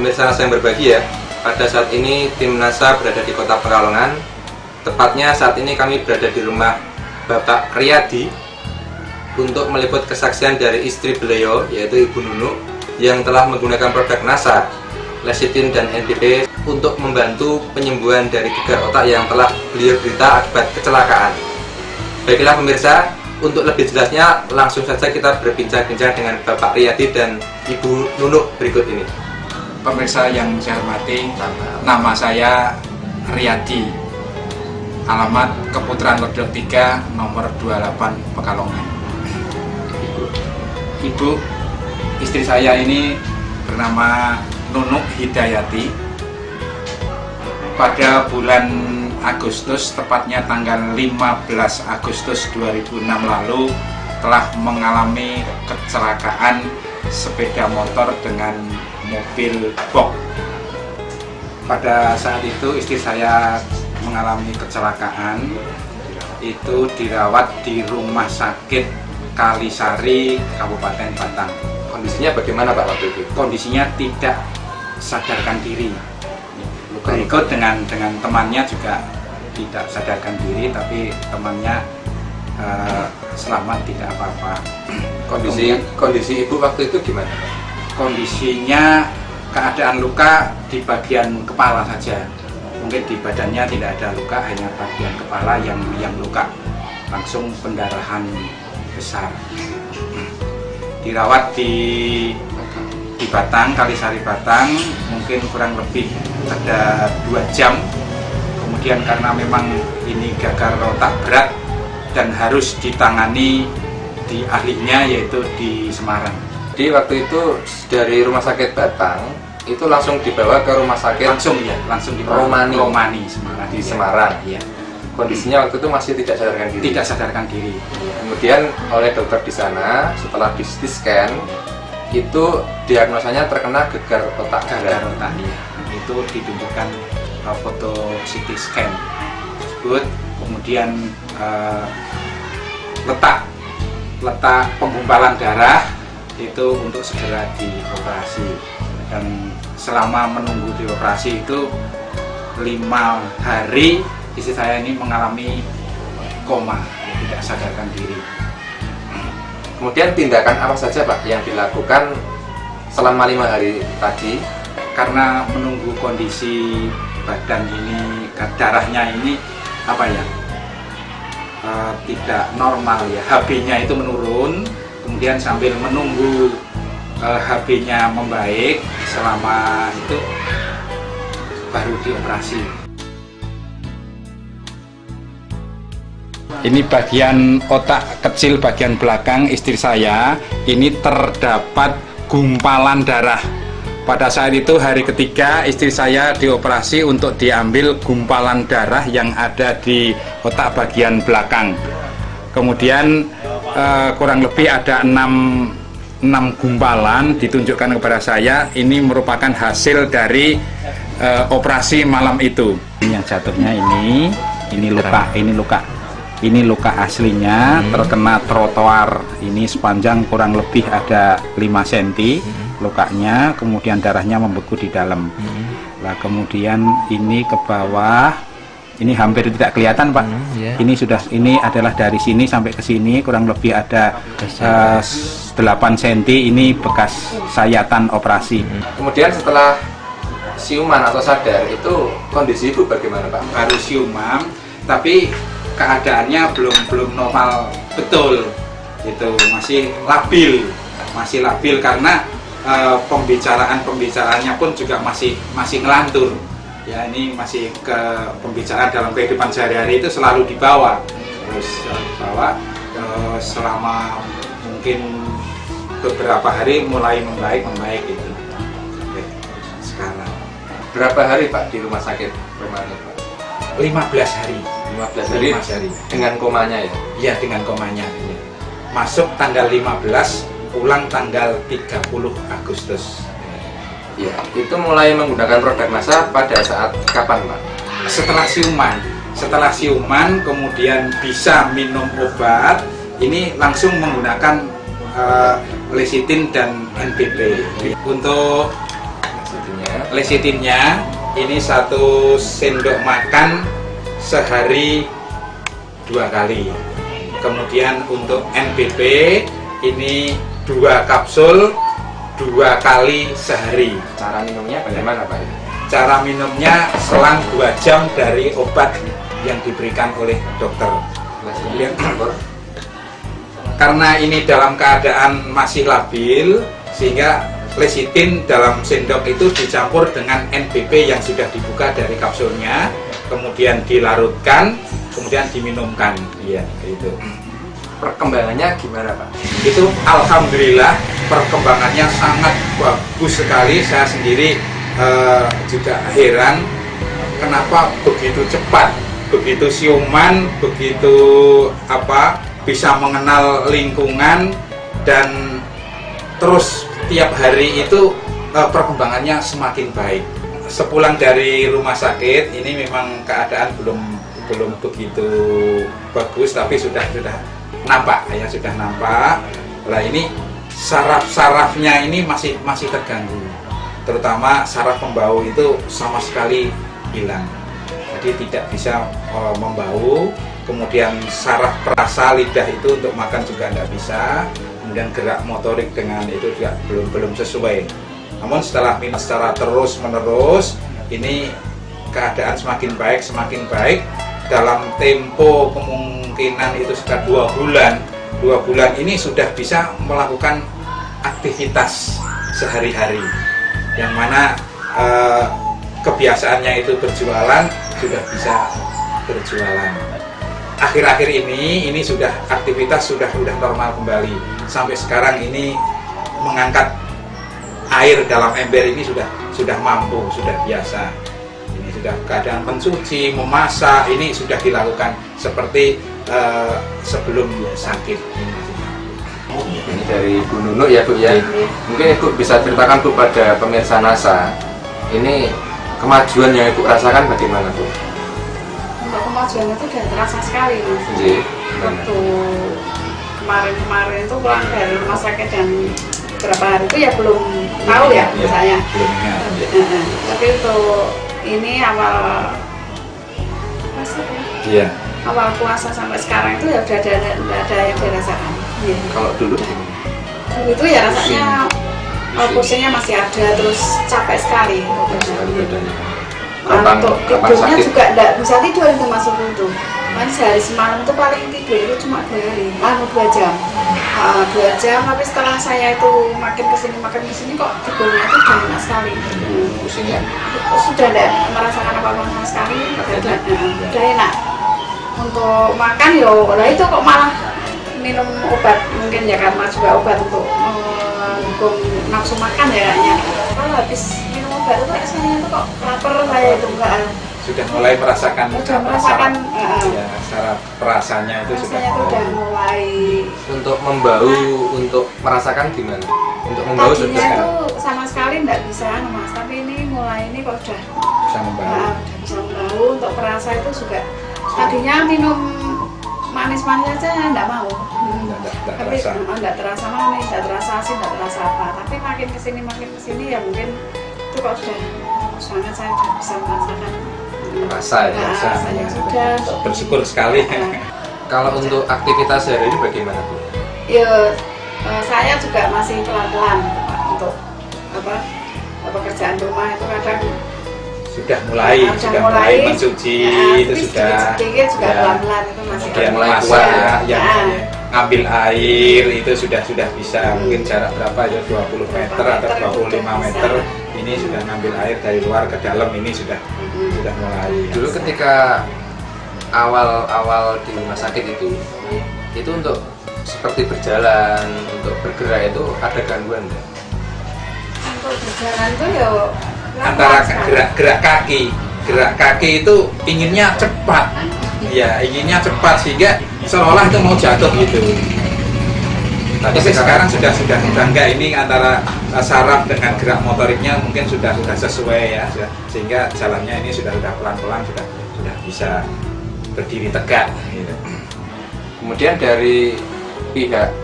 Pemirsa NASA yang berbahagia, pada saat ini tim NASA berada di kota Pekalongan. Tepatnya saat ini kami berada di rumah Bapak Riyadi untuk meliput kesaksian dari istri beliau, yaitu Ibu Nunu, yang telah menggunakan produk NASA, lecithin dan NPP untuk membantu penyembuhan dari gegar otak yang telah beliau derita akibat kecelakaan. Baiklah pemirsa, untuk lebih jelasnya langsung saja kita berbincang-bincang dengan Bapak Riyadi dan Ibu Nunu berikut ini. Pemirsa yang saya hormati, nama saya Riyadi, alamat Keputaran Ledok 3, nomor 28 Pekalongan. Ibu, istri saya ini bernama Nunu Hidayati. Pada bulan Agustus, tepatnya tanggal 15 Agustus 2006 lalu, telah mengalami kecelakaan sepeda motor dengan mobil box. Pada saat itu istri saya mengalami kecelakaan, itu dirawat di rumah sakit Kalisari, Kabupaten Batang. Kondisinya bagaimana Pak waktu itu? Kondisinya tidak sadarkan diri. Berikut dengan temannya juga tidak sadarkan diri, tapi temannya selamat, tidak apa-apa. Kondisi ibu waktu itu gimana? Kondisinya keadaan luka di bagian kepala saja. Mungkin di badannya tidak ada luka, hanya bagian kepala yang luka. Langsung pendarahan besar. Dirawat di Batang, Kalisari Batang, mungkin kurang lebih ada 2 jam. Kemudian karena memang ini gagal otak berat dan harus ditangani di ahlinya, yaitu di Semarang. Jadi waktu itu dari rumah sakit Batang itu langsung dibawa ke rumah sakit langsung di Romani Semarang. Di Semarang. Iya. Kondisinya waktu itu masih tidak sadarkan diri. Tidak sadarkan diri. Kemudian oleh dokter di sana setelah di CT scan itu diagnosanya terkena gegar otak. Gegar otak, iya. Itu ditunjukkan foto CT scan tersebut. Kemudian letak penggumpalan darah itu untuk segera dioperasi, dan selama menunggu dioperasi itu 5 hari istri saya ini mengalami koma, tidak sadarkan diri. Kemudian tindakan apa saja Pak yang dilakukan selama 5 hari tadi? Karena menunggu kondisi badan ini, darahnya ini tidak normal ya, HB-nya itu menurun. Kemudian sambil menunggu HB-nya membaik, selama itu baru dioperasi. Ini bagian otak kecil bagian belakang istri saya, ini terdapat gumpalan darah. Pada saat itu hari ketiga istri saya dioperasi untuk diambil gumpalan darah yang ada di otak bagian belakang. Kemudian kurang lebih ada 6 gumpalan ditunjukkan kepada saya. Ini merupakan hasil dari operasi malam itu. Yang jatuhnya ini luka aslinya terkena trotoar. Ini sepanjang kurang lebih ada 5 cm lukanya, kemudian darahnya membeku di dalam. Nah, kemudian ini ke bawah. Ini hampir tidak kelihatan Pak. Ini adalah dari sini sampai ke sini kurang lebih ada 8 cm. Ini bekas sayatan operasi. Kemudian setelah siuman atau sadar itu kondisi ibu bagaimana Pak? Baru siuman, tapi keadaannya belum normal betul. Itu masih labil karena pembicaraannya pun juga masih ngelantur. Ya, ini masih ke pembicaraan dalam kehidupan sehari-hari itu selalu dibawa, selama mungkin beberapa hari mulai membaik itu. Sekarang berapa hari Pak di rumah sakit Romani Pak? 15 hari. 15 hari dengan komanya ya? Iya, dengan komanya. Masuk tanggal 15, pulang tanggal 30 Agustus. Ya, itu mulai menggunakan produk NASA pada saat kapan Pak? Setelah siuman, kemudian bisa minum obat, ini langsung menggunakan lecithin dan NPP. Untuk Lecitinnya ini 1 sendok makan sehari 2 kali. Kemudian untuk NPP ini 2 kapsul 2 kali sehari. Cara minumnya bagaimana Pak? Cara minumnya selang 2 jam dari obat yang diberikan oleh dokter. Karena ini dalam keadaan masih labil, sehingga lecitin dalam sendok itu dicampur dengan NPP yang sudah dibuka dari kapsulnya, kemudian dilarutkan, kemudian diminumkan. Iya, itu. Perkembangannya gimana Pak? Itu alhamdulillah perkembangannya sangat bagus sekali. Saya sendiri juga heran kenapa begitu cepat, begitu siuman, begitu bisa mengenal lingkungan, dan terus tiap hari itu perkembangannya semakin baik. Sepulang dari rumah sakit ini memang keadaan belum begitu bagus, tapi sudah nampak ya, sudah nampak. Lah ini saraf-sarafnya ini masih terganggu, terutama saraf pembau itu sama sekali hilang, jadi tidak bisa membau. Kemudian saraf perasa lidah itu untuk makan juga tidak bisa, kemudian gerak motorik dengan itu juga belum sesuai. Namun setelah minum secara terus menerus, ini keadaan semakin baik. Dalam tempo kemungkinan itu sekitar 2 bulan. 2 bulan ini sudah bisa melakukan aktivitas sehari-hari, yang mana kebiasaannya itu berjualan sudah bisa berjualan. Akhir-akhir ini sudah aktivitas sudah normal kembali. Sampai sekarang ini mengangkat air dalam ember ini sudah mampu, sudah biasa. Ini sudah keadaan mencuci, memasak ini sudah dilakukan seperti sebelum sakit. Ini dari Bu Nunuk ya Bu ya. Mungkin Ibu bisa ceritakan Bu pada pemirsa NASA, ini kemajuan yang Ibu rasakan bagaimana Bu? Untuk kemajuan itu udah terasa sekali Mas. Waktu kemarin itu pulang dari rumah sakit dan beberapa hari itu ya belum tahu ya saya. Tapi untuk ini awal puasa sampai sekarang itu ya udah ada yang dirasakan. Kalau dulu itu ya rasanya pusingnya masih ada, terus capek sekali. Untuk tidurnya juga enggak bisa tidur itu masuk itu. Kan sehari semalam itu paling tidur itu cuma 2 jam. 2 jam, tapi setelah saya itu makin kesini kok tidurnya itu udah enak sekali. Pusingnya? Sudah tidak merasakan apa-apa sama sekali, udah enak. Untuk makan lah itu kok malah minum obat, mungkin ya karena juga obat untuk mendukung nafsu makan ya kayaknya. Kalau habis minum obat itu rasanya itu kok lapar saya itu enggak. Sudah mulai merasakan ya, saraf perasanya itu sudah mulai. Untuk membau, untuk merasakan gimana? Untuk membau tadinya itu sama sekali enggak bisa Mas, tapi ini mulai ini kok udah bisa membau. Bisa membau, untuk perasa itu juga tadinya minum manis-manis aja enggak mau. Tapi enggak terasa manis, enggak terasa asin, enggak terasa apa. Tapi makin kesini ya mungkin itu kok sudah sangat saya bisa merasakan rasanya sudah. Bersyukur sekali. Kalau untuk aktivitas hari ini bagaimana Bu? Ya saya juga masih pelan-pelan untuk pekerjaan rumah itu kadang sudah mulai mencuci itu sudah sedikit juga pelan-pelan itu masih mulai kuat ya, ngambil air itu sudah bisa. Mungkin jarak berapa ya, 20 meter atau 25 meter ini sudah ngambil air dari luar ke dalam, ini sudah mulai. Dulu ketika awal di rumah sakit itu untuk seperti berjalan, untuk bergerak itu ada gangguan enggak? Untuk berjalan itu ya antara gerak kaki itu inginnya cepat, sehingga seolah itu mau jatuh gitu. Tapi sekarang sudah enggak, ini antara saraf dengan gerak motoriknya mungkin sudah sesuai ya, sehingga jalannya ini sudah pelan-pelan, sudah bisa berdiri tegak gitu. Kemudian dari pihak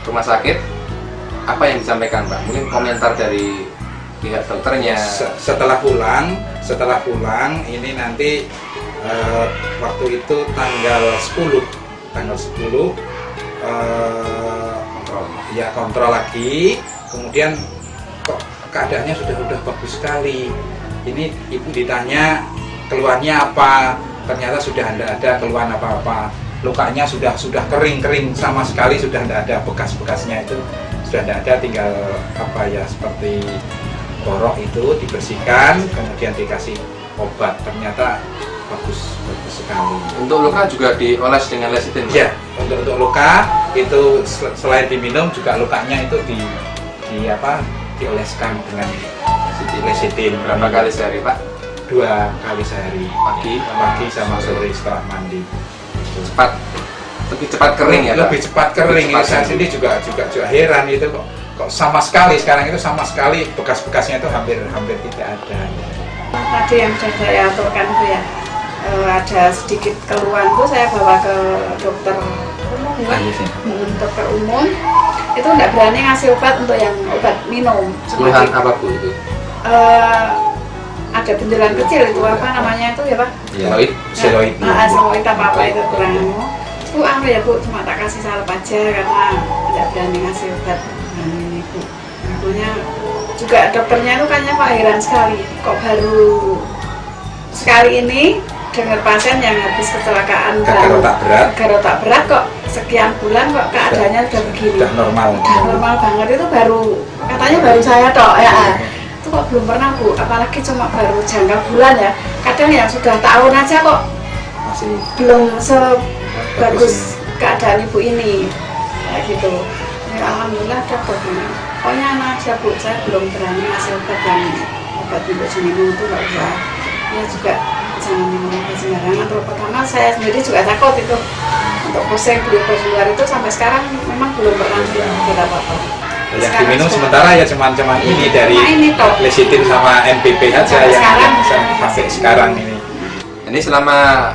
rumah sakit apa yang disampaikan Pak? Mungkin komentar dari pihak dokternya. Setelah pulang ini nanti waktu itu tanggal 10 ya kontrol lagi, kemudian kok keadaannya sudah bagus sekali. Ini ibu ditanya keluhannya apa, ternyata sudah tidak ada keluhan apa-apa. Lukanya sudah kering sama sekali, sudah tidak ada bekas-bekasnya, itu sudah tidak ada, tinggal apa ya, seperti borok itu dibersihkan, kemudian dikasih obat, ternyata bagus sekali. Untuk luka juga dioles dengan lecithin? Ya, untuk luka itu selain diminum juga lukanya itu dioleskan dengan lecithin. Berapa kali sehari, Pak? 2 kali sehari, pagi sama sore setelah mandi. Lebih cepat kering ya, Pak? Lebih cepat kering. Saya sendiri juga heran itu kok sama sekali sekarang itu sama sekali bekas-bekasnya itu hampir tidak ada. Tadi yang sudah saya aturkan itu ya, ada sedikit keluhan tuh saya bawa ke dokter umum ya. Dokter umum itu nggak berani ngasih obat untuk yang obat minum. Keluhan apa Bu itu? Ada benjolan kecil itu apa namanya itu ya Pak? Seloid. Seloid apa itu kurang. Itu ya Bu, cuma tak kasih salep aja karena nggak berani ngasih obat. Ini Bu, ibunya juga dokternya itu kayaknya Pak heran sekali, kok baru sekali ini dengar pasien yang habis kecelakaan gagal otak berat kok sekian bulan kok keadaannya udah begini. Udah normal banget, itu katanya baru saya tok ya. Itu kok belum pernah Bu, apalagi cuma baru jangka bulan ya. Kadang yang sudah tahun aja kok masih belum sebagus keadaan ibu ini kayak gitu. Ya, alhamdulillah dokter pokoknya anak aja Bu, saya belum berani ngasih obat untuk minum itu nggak usah. Ya juga jangan minum obat sembarangan. Terus pertama saya sendiri juga takut itu untuk pusing beli obat luar itu, sampai sekarang memang belum pernah tidak apa-apa. Yang diminum sementara ya cuman ini dari lecithin sama NPP aja yang sampai sekarang ini. Ini selama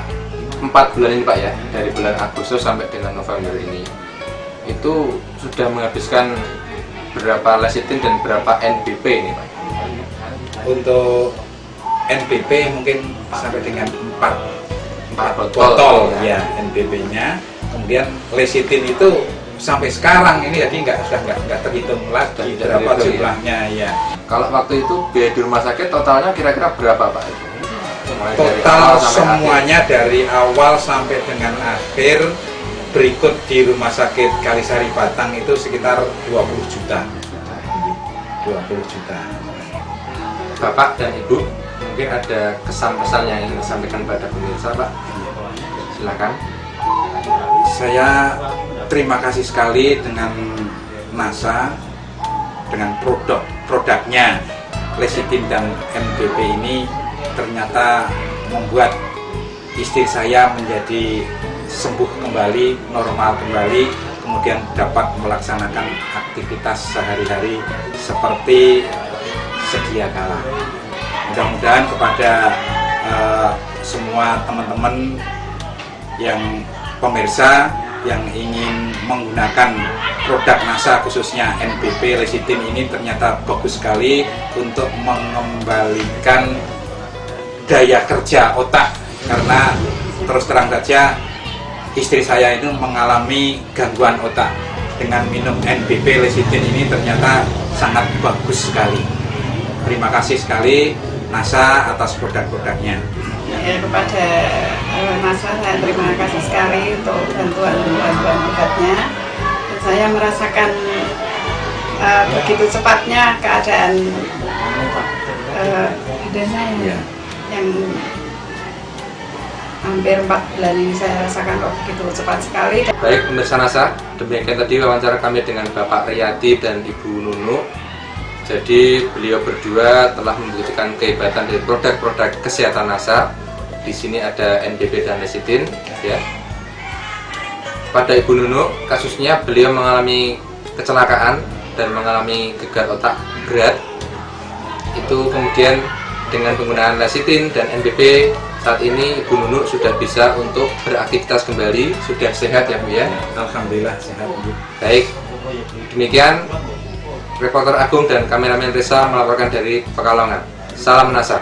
4 bulan ini Pak ya, dari bulan Agustus sampai dengan November ini, itu sudah menghabiskan berapa lecithin dan berapa NPP ini Pak? Untuk NPP mungkin sampai dengan 4 botol ya NPP-nya. Kemudian lecithin itu sampai sekarang ini jadi nggak terhitung lagi berapa jumlahnya ya. Kalau waktu itu biaya di rumah sakit totalnya kira-kira berapa Pak? Total semuanya dari awal sampai dengan akhir berikut di Rumah Sakit Kalisari Batang itu sekitar 20 juta. 20 juta. Bapak dan Ibu mungkin ada kesan-pesan yang ingin disampaikan pada pemirsa Pak? Silakan. Saya terima kasih sekali dengan NASA, dengan produknya lecithin dan NPP ini ternyata membuat istri saya menjadi sembuh kembali, normal kembali, kemudian dapat melaksanakan aktivitas sehari-hari seperti sedia kala. Mudah-mudahan kepada semua teman-teman yang pemirsa yang ingin menggunakan produk NASA khususnya NPP lecithin ini ternyata bagus sekali untuk mengembalikan daya kerja otak, karena terus terang saja istri saya itu mengalami gangguan otak. Dengan minum NPP lecithin ini ternyata sangat bagus sekali. Terima kasih sekali NASA atas produk-produknya. Ya, kepada NASA saya terima kasih sekali untuk bantuan obatnya. Dan saya merasakan begitu cepatnya keadaan badannya yang hampir 4 bulan ini saya rasakan kok begitu cepat sekali. Baik pemirsa NASA, demikian tadi wawancara kami dengan Bapak Riyadi dan Ibu Nunu. Jadi beliau berdua telah membuktikan kehebatan dari produk-produk kesehatan NASA. Di sini ada NPP dan lecithin ya. Pada Ibu Nunu, kasusnya beliau mengalami kecelakaan dan mengalami gegar otak berat. Itu kemudian dengan penggunaan lecithin dan NPP, saat ini Ibu Nunu sudah bisa untuk beraktivitas kembali, sudah sehat ya Bu ya? Alhamdulillah sehat Bu. Baik, demikian Reporter Agung dan kameramen Reza melaporkan dari Pekalongan. Salam NASA.